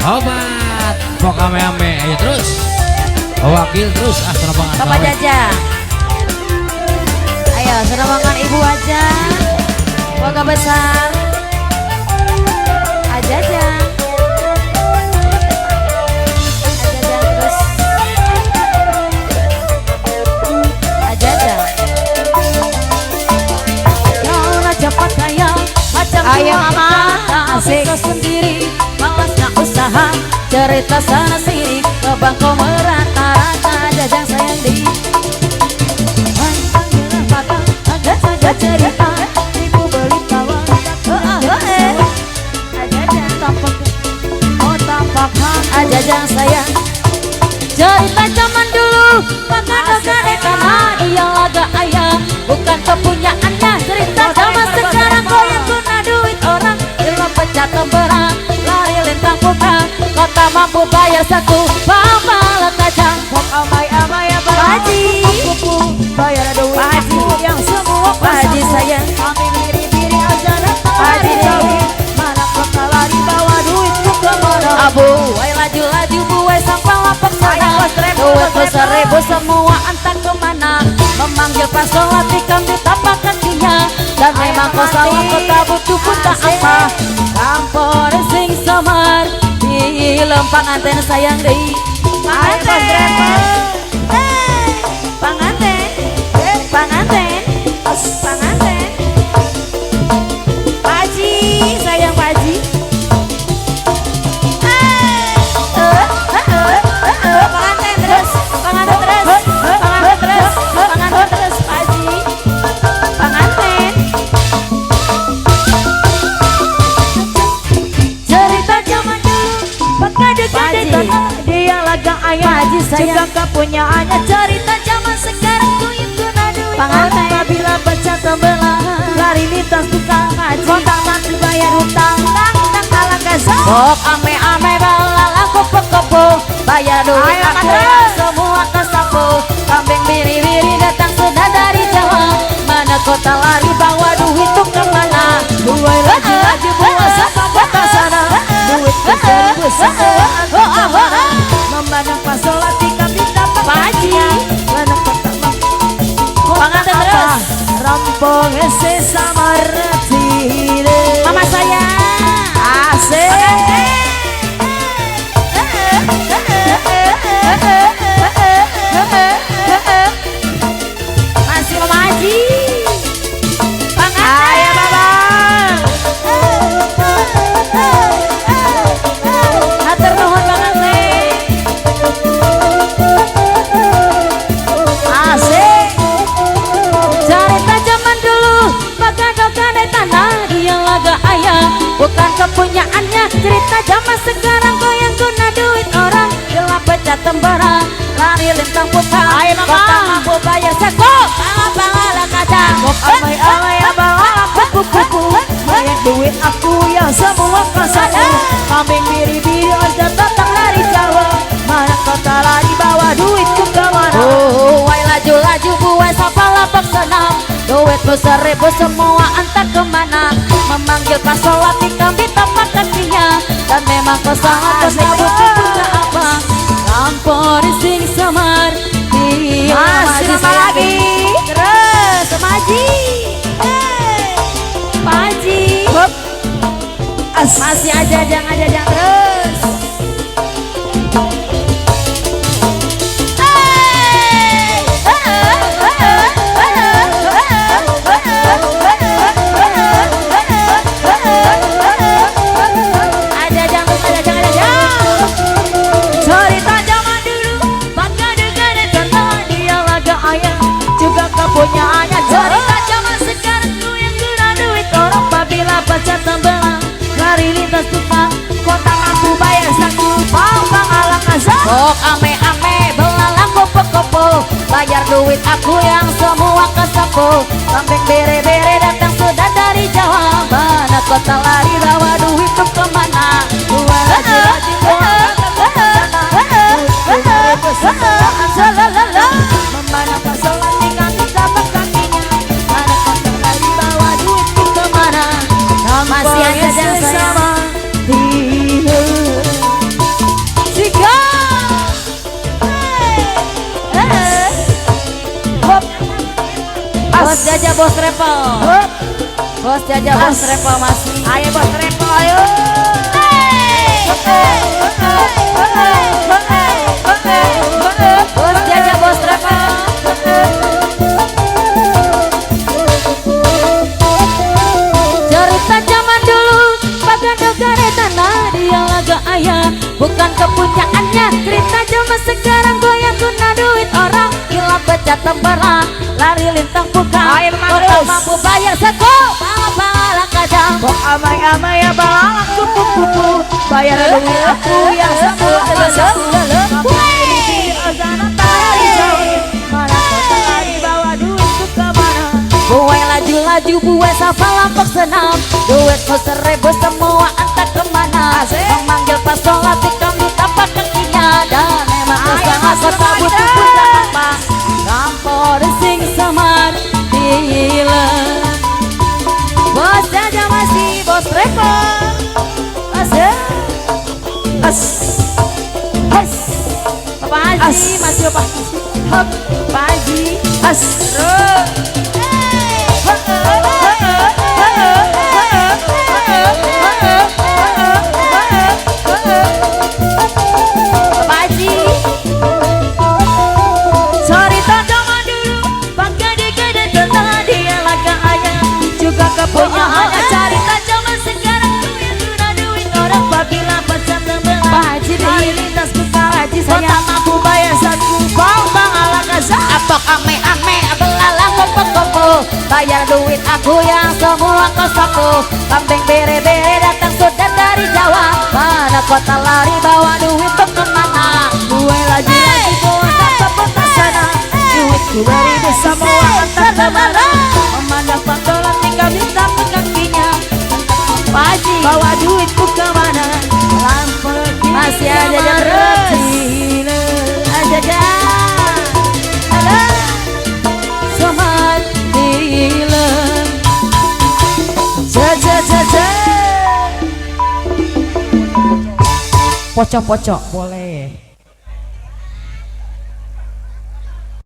Obat pok ame-ame ayo terus wakil terus serambangan Bapak Jaja. Ayo serambangan ibu aja keluarga besar aja terus aja kau cepat kaya macam ayo mama asik sendiri malasnya usaha cerita sana sini ke bangko merata-rata jajang sayang di panggilan patah ada saja cerita ibu beli kawan aja tampak oh tampak aja jang sayang cerita zaman dulu makan karena dia laga ayah bukan kepunyaannya cerita zaman sekarang kau yang guna duit orang ilmu pecah temberang lari lintang bukan kota mampu bayar satu pamala kacang pok amai-amai ya Haji bayar duit Haji yang semua Haji sayang kami biri-biri aja datang Haji mana kota lari bawa duitku kemana abu wai laju-laju buai sampai lapar sana duit seribu semua entah kemana memanggil pasolati kami tapak kakinya dan memang kau salah kota butuh pun tak apa kampor sing samar di lempang anten sayang deh panganten panganten panganten panganten Paji sayang Paji panganten terus panganten terus panganten terus panganten terus Paji panganten cerita zaman dulu pekade-kade dia laga ayah Haji juga sayang kepunyaannya cerita zaman sekarang kuyuk guna duit Panganten. orang bila baca tembelah lari lintas tukang haji kontak nanti bayar hutang tang ala kasar Bok ame-ame balala kupu-kupu bayar duit Ayo, aku Madras. yang semua kesapu kambing biri-biri datang sudah dari Jawa mana kota lari bawa duit tuh kemana buai lagi bawa sama kota sana duit seribu semua memandang pasolati kami dapat Paji. mana kota Panganten terus rampong ese sama retire mama saya asik masih mama Haji ayo babang hatur nuhun Panganten asik cerita zaman dulu bagada-gada tanah dia laga ayah bukan kepunyaannya cerita zaman sekarang kau yang guna duit orang gelap pecah tembaran lari lintang putar Ayo, Mama. kota mampu bayar seko pala kacang amai-amai abang kupu-kupu banyak duit aku yang semua kasaku kambing biri-biri aja datang dari Jawa mana kota lari bawa duitku kemana wai laju-laju buai sapa lapak senam duit seribu semua entah kemana memanggil pasolati kami tapak kakinya dan memang kesalahan tersebut punya apa lampor sing samar di masih lama lagi terus Maji Paji Hop. masih aja jangan terus cerita zaman dulu bagada-gada contoh dia laga ayah juga kepunyaannya cerita zaman sekarang ku yang guna duit orang babila baca tembelang lari lintas tukang kota mampu bayar saku pang ala kasar Bok ame-ame belalang kupu-kupu bayar duit aku yang semua kesapu kambing bere-bere datang sudah dari Jawa mana kota lari bawa duit tuh kemana buah lagi memandang pasolati kami dapat kakinya mana kota lari bawa duitku kemana masih aja Nampaknya sayang sama dia Bos Jaja bos Repel. Bos Jaja bos Repel masih. Ayo bos Repel ayo. Bos Jaja bos Repel. Cerita zaman dulu pada negara tanah dia laga ayah bukan kepunyaannya. Cerita zaman sekarang goyang guna duit orang gila baca tembalang lari lintang buka. Ayo Kota terus. mampu bayar seko pala kadang. Kok amai-amai ya balak kupu-kupu. Bayar duit aku yang semua Buwe laju-laju buwe sapa lampok senam. Duit ko 1000 semua antar kemana. Memanggil pas sholat kami tapak kakinya. Dan emang usaha kota butuh pun apa. Kampor sing semar dihilang. Bos Jaja masih bos Repel. Asik. Bapak Haji masih Bapak Haji. Bapak Haji. Cerita zaman dulu pakai digede tentang dia laga ayah juga kepunyaannya. Cerita zaman sekarang tuh yang guna duit orang apabila pacar tembelang. Pak Haji Lari lintas ke Karaji saya mampu bayar satu bang ala kasar. Apok ame-ame belalang kumpul-kumpul. Bayar duit aku yang semula kosaku. Kambing bere-bere datang sudah dari Jawa. Mana kota lari bawa duit tuh kemana. Gue lagi-lagi bawa tanpa pernah sana. Duitku beri semua antar kemana. Memandang pantolan tinggal bintang ke kakinya. Pak Haji Bawa duitku kemana. Lampu masih ada terus. Aja Somat dihilang. Pocok-pocok boleh.